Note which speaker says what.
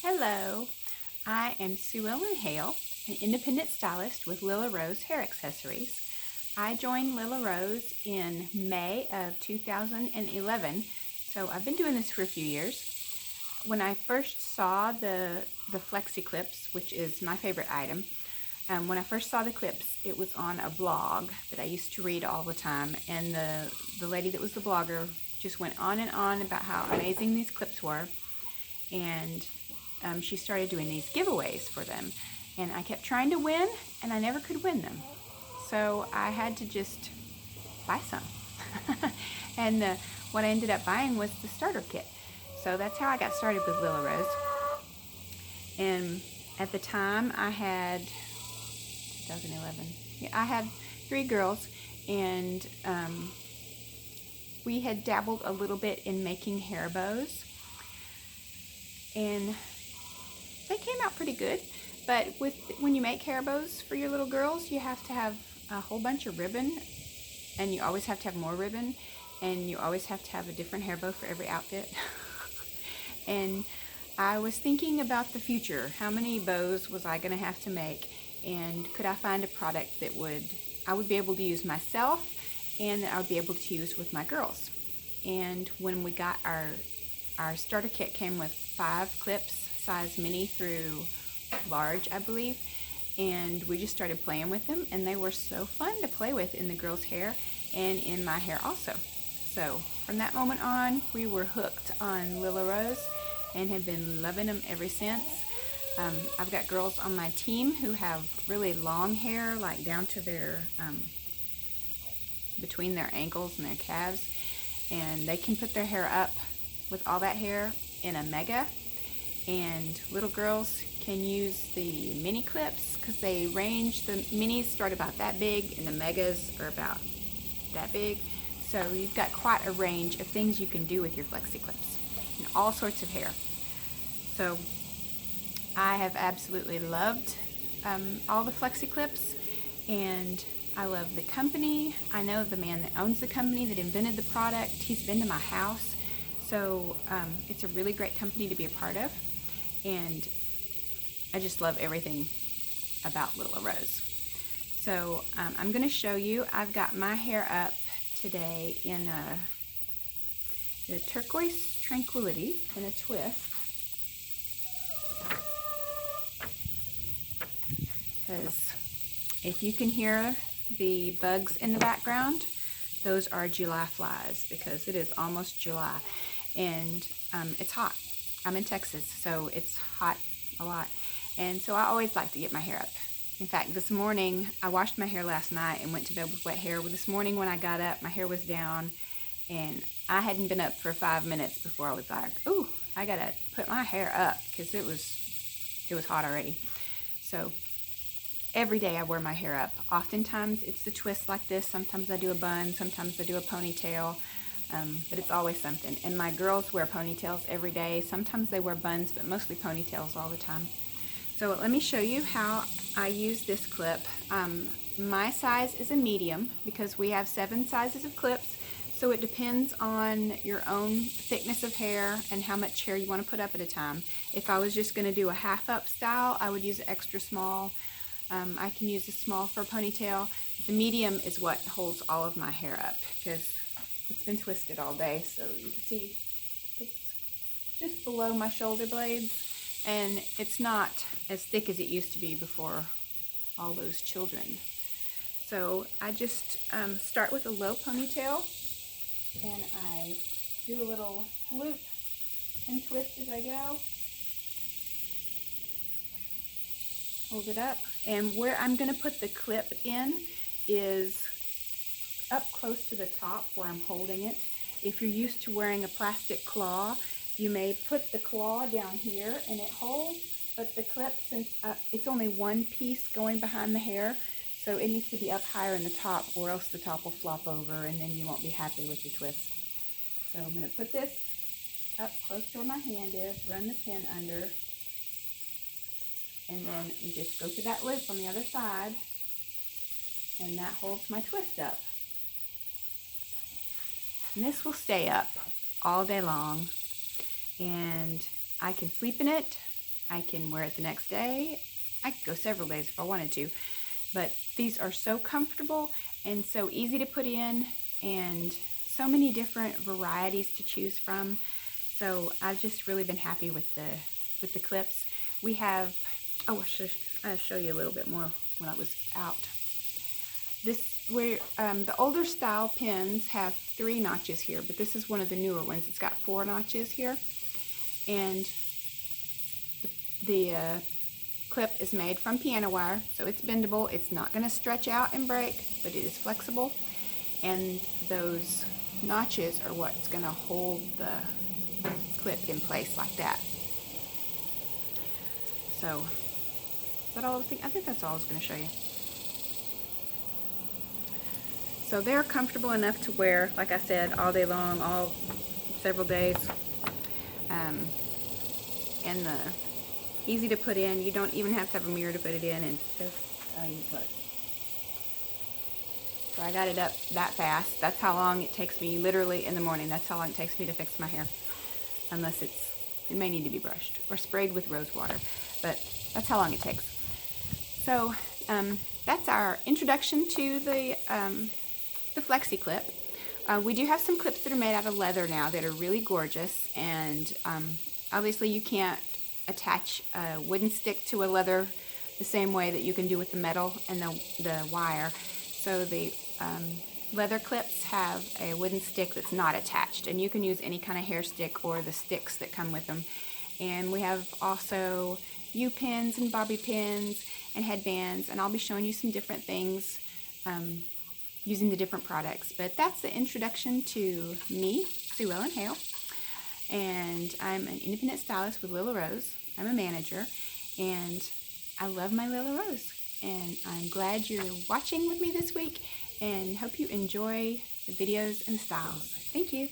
Speaker 1: Hello, I am Sue Ellen Hale, an independent stylist with Lilla Rose Hair Accessories. I joined Lilla Rose in May of 2011, so I've been doing this for a few years. When I first saw the flexi clips, which is my favorite item, when I first saw the clips, it was on a blog that I used to read all the time, and the lady that was the blogger just went on and on about how amazing these clips were, and she started doing these giveaways for them, and I kept trying to win, and I never could win them. So I had to just buy some. And what I ended up buying was the starter kit. So that's how I got started with Lilla Rose. And at the time I had 2011. Yeah, I had 3 girls, and we had dabbled a little bit in making hair bows, and they came out pretty good. But when you make hair bows for your little girls, you have to have a whole bunch of ribbon, and you always have to have more ribbon, and you always have to have a different hair bow for every outfit. And I was thinking about the future. How many bows was I going to have to make, and could I find a product that I would be able to use myself and that I would be able to use with my girls? And when we got our starter kit, came with 5 clips, size mini through large, I believe, and we just started playing with them, and they were so fun to play with in the girls' hair and in my hair also. So from that moment on, we were hooked on Lilla Rose and have been loving them ever since. I've got girls on my team who have really long hair, like down to their between their ankles and their calves, and they can put their hair up with all that hair in a mega. And little girls can use the mini clips because they range. The minis start about that big, and the megas are about that big. So you've got quite a range of things you can do with your flexi clips, and all sorts of hair. So I have absolutely loved all the flexi clips, and I love the company. I know the man that owns the company that invented the product. He's been to my house. So it's a really great company to be a part of, and I just love everything about Lilla Rose. So I'm going to show you. I've got my hair up today in the Turquoise Tranquility in a twist, because if you can hear the bugs in the background, those are July flies, because it is almost July, and it's hot. I'm in Texas, so it's hot a lot, and so I always like to get my hair up. In fact, this morning, I washed my hair last night and went to bed with wet hair. Well, this morning when I got up, my hair was down, and I hadn't been up for 5 minutes before I was like, ooh, I gotta put my hair up, because it was hot already. So every day I wear my hair up. Oftentimes it's the twist like this. Sometimes I do a bun, sometimes I do a ponytail, but it's always something. And my girls wear ponytails every day. Sometimes they wear buns, but mostly ponytails all the time. So let me show you how I use this clip. My size is a medium because we have 7 sizes of clips, so it depends on your own thickness of hair and how much hair you want to put up at a time. If I was just going to do a half up style, I would use an extra small. I can use a small for a ponytail. The medium is what holds all of my hair up, because it's been twisted all day, so you can see it's just below my shoulder blades, and it's not as thick as it used to be before all those children. So I just start with a low ponytail, and I do a little loop and twist as I go. Hold it up, and where I'm going to put the clip in is up close to the top where I'm holding it. If you're used to wearing a plastic claw, you may put the claw down here and it holds, but the clip, since it's only one piece going behind the hair, so it needs to be up higher in the top, or else the top will flop over and then you won't be happy with your twist. So I'm going to put this up close to where my hand is, run the pin under, and then we just go through that loop on the other side, and that holds my twist up. And this will stay up all day long, and I can sleep in it, I can wear it the next day. I could go several days if I wanted to, but these are so comfortable and so easy to put in, and so many different varieties to choose from. So I've just really been happy with the clips. We have, oh, I'll show you a little bit more when I was out. The older style pins have 3 notches here, but this is one of the newer ones. It's got 4 notches here, and the clip is made from piano wire, so it's bendable. It's not going to stretch out and break, but it is flexible, and those notches are what's going to hold the clip in place like that. So, is that all the thing? I think that's all I was going to show you. So they're comfortable enough to wear, like I said, all day long, all several days. And easy to put in. You don't even have to have a mirror to put it in, and just, look. So I got it up that fast. That's how long it takes me, literally in the morning. That's how long it takes me to fix my hair, unless it may need to be brushed or sprayed with rose water, but that's how long it takes. So that's our introduction to the Flexi clip. We do have some clips that are made out of leather now that are really gorgeous, and obviously you can't attach a wooden stick to a leather the same way that you can do with the metal and the wire. So the leather clips have a wooden stick that's not attached, and you can use any kind of hair stick or the sticks that come with them. And we have also U-pins and bobby pins and headbands, and I'll be showing you some different things using the different products. But that's the introduction to me, Sue Ellen Hale, and I'm an independent stylist with Lilla Rose. I'm a manager, and I love my Lilla Rose, and I'm glad you're watching with me this week, and hope you enjoy the videos and the styles. Thank you.